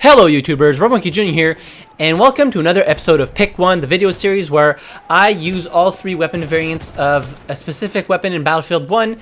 Hello YouTubers, RogueMonkeyJr here, and welcome to another episode of Pick One, the video series where I use all three weapon variants of a specific weapon in Battlefield 1,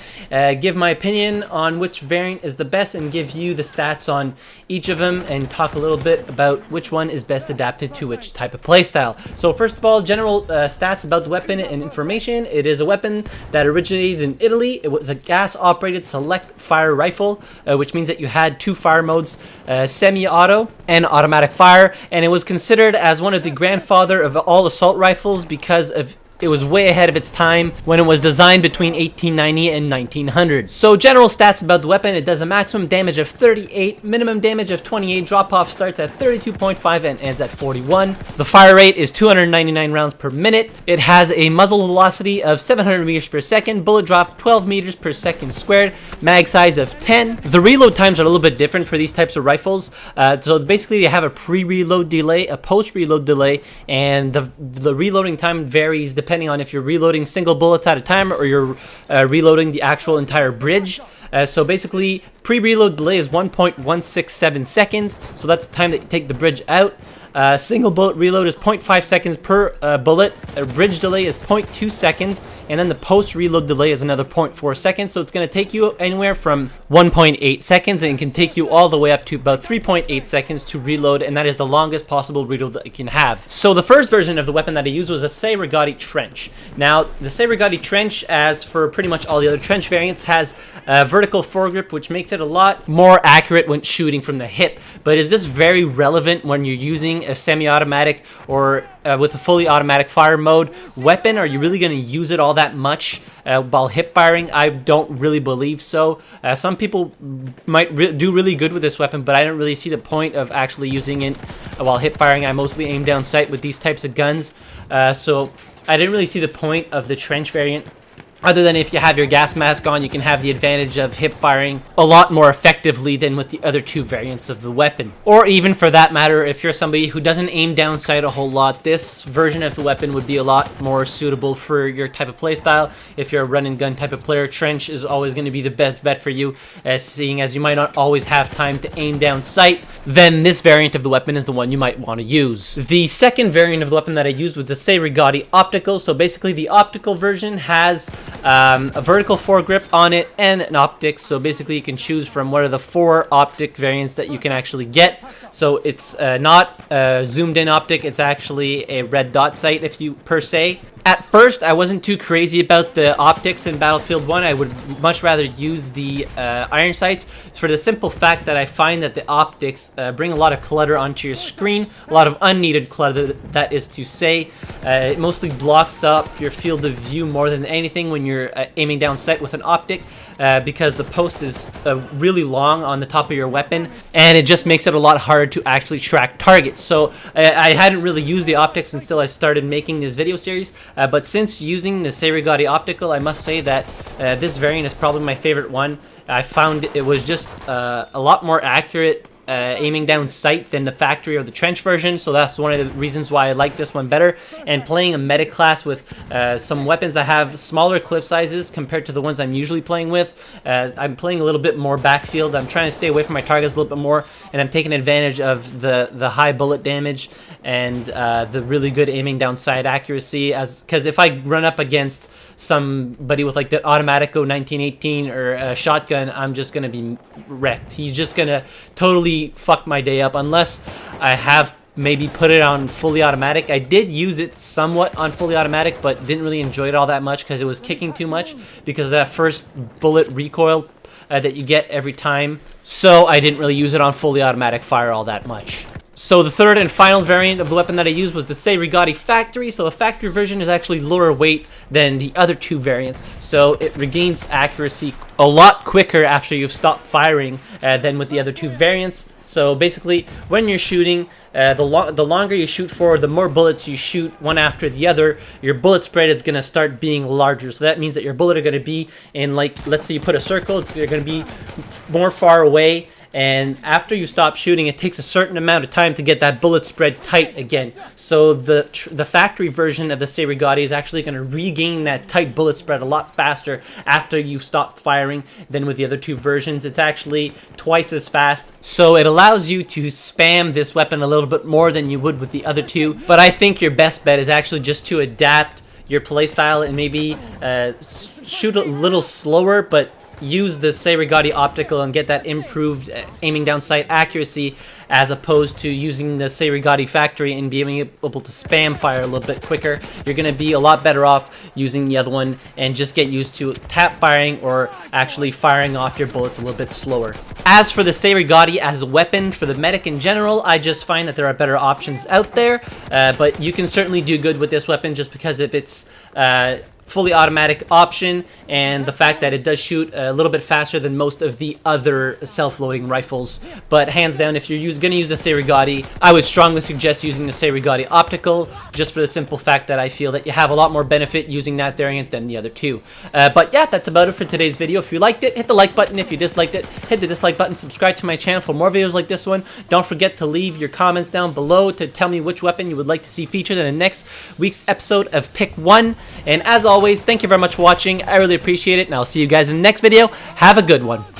give my opinion on which variant is the best, and give you the stats on each of them, and talk a little bit about which one is best adapted to which type of playstyle. So first of all, general stats about the weapon and information. It is a weapon that originated in Italy. It was a gas-operated select fire rifle, which means that you had two fire modes, semi-auto and automatic fire, and it was considered as one of the grandfather of all assault rifles because it was way ahead of its time when it was designed between 1890 and 1900. So general stats about the weapon: it does a maximum damage of 38, minimum damage of 28, drop-off starts at 32.5 and ends at 41. The fire rate is 299 rounds per minute. It has a muzzle velocity of 700 meters per second, bullet drop 12 meters per second squared, mag size of 10. The reload times are a little bit different for these types of rifles. So basically they have a pre-reload delay, a post-reload delay, and the reloading time varies depending on if you're reloading single bullets at a time or you're reloading the actual entire bridge. So basically, pre-reload delay is 1.167 seconds, so that's the time that you take the bridge out. Single bullet reload is 0.5 seconds per bullet. A bridge delay is 0.2 seconds, and then the post reload delay is another 0.4 seconds. So it's going to take you anywhere from 1.8 seconds, and it can take you all the way up to about 3.8 seconds to reload, and that is the longest possible reload that you can have. So the first version of the weapon that I used was a Cei Rigotti trench. Now the Cei Rigotti trench, as for pretty much all the other trench variants, has a vertical foregrip, which makes it a lot more accurate when shooting from the hip. But is this very relevant when you're using a semi-automatic or with a fully automatic fire mode weapon? Are you really going to use it all that much while hip firing? I don't really believe so. Some people might do really good with this weapon, but I don't really see the point of actually using it while hip firing. I mostly aim down sight with these types of guns, so I didn't really see the point of the trench variant. Other than if you have your gas mask on, you can have the advantage of hip firing a lot more effectively than with the other two variants of the weapon. Or even for that matter, if you're somebody who doesn't aim down sight a whole lot, this version of the weapon would be a lot more suitable for your type of playstyle. If you're a run and gun type of player, trench is always going to be the best bet for you, seeing as you might not always have time to aim down sight. Then this variant of the weapon is the one you might want to use. The second variant of the weapon that I used was the Cei Rigotti optical. So basically the optical version has a vertical foregrip on it and an optic. So basically you can choose from one of the four optic variants that you can actually get. So it's not a zoomed in optic, it's actually a red dot sight per se. At first, I wasn't too crazy about the optics in Battlefield 1. I would much rather use the iron sights for the simple fact that I find that the optics bring a lot of clutter onto your screen, a lot of unneeded clutter, that is to say. It mostly blocks up your field of view more than anything when you're aiming down sight with an optic, because the post is really long on the top of your weapon, and it just makes it a lot harder to actually track targets. So I hadn't really used the optics until I started making this video series. But since using the Cei Rigotti optical, I must say that this variant is probably my favorite one. I found it was just a lot more accurate aiming down sight than the factory or the trench version, so that's one of the reasons why I like this one better. And playing a medic class with some weapons that have smaller clip sizes compared to the ones I'm usually playing with, I'm playing a little bit more backfield. I'm trying to stay away from my targets a little bit more, and I'm taking advantage of the high bullet damage and the really good aiming down sight accuracy, because if I run up against somebody with like the Automatico 1918 or a shotgun, I'm just gonna be wrecked. He's just gonna totally fuck my day up unless I have maybe put it on fully automatic. I did use it somewhat on fully automatic, but didn't really enjoy it all that much because it was kicking too much because of that first bullet recoil that you get every time. So I didn't really use it on fully automatic fire all that much. So the third and final variant of the weapon that I used was the Cei Rigotti factory. So the factory version is actually lower weight than the other two variants, so it regains accuracy a lot quicker after you've stopped firing than with the other two variants. So basically, when you're shooting, the longer you shoot for, the more bullets you shoot one after the other, your bullet spread is going to start being larger. So that means that your bullet are going to be in, like, let's say you put a circle, they're going to be more far away, and after you stop shooting, it takes a certain amount of time to get that bullet spread tight again. So the factory version of the Cei Rigotti is actually going to regain that tight bullet spread a lot faster after you stop firing than with the other two versions. It's actually twice as fast, so it allows you to spam this weapon a little bit more than you would with the other two. But I think your best bet is actually just to adapt your playstyle and maybe shoot a little slower, but use the Cei Rigotti optical and get that improved aiming down sight accuracy, as opposed to using the Cei Rigotti factory and being able to spam fire a little bit quicker. You're going to be a lot better off using the other one and just get used to tap firing or actually firing off your bullets a little bit slower. As for the Cei Rigotti as a weapon for the medic in general, I just find that there are better options out there, but you can certainly do good with this weapon just because of its fully automatic option and the fact that it does shoot a little bit faster than most of the other self-loading rifles. But hands down, if you're going to use the Cei Rigotti, I would strongly suggest using the Cei Rigotti optical, just for the simple fact that I feel that you have a lot more benefit using that variant than the other two. But yeah, that's about it for today's video. If you liked it, hit the like button. If you disliked it, hit the dislike button. Subscribe to my channel for more videos like this one. Don't forget to leave your comments down below to tell me which weapon you would like to see featured in the next week's episode of Pick 1. And as always, thank you very much for watching. I really appreciate it, and I'll see you guys in the next video. Have a good one.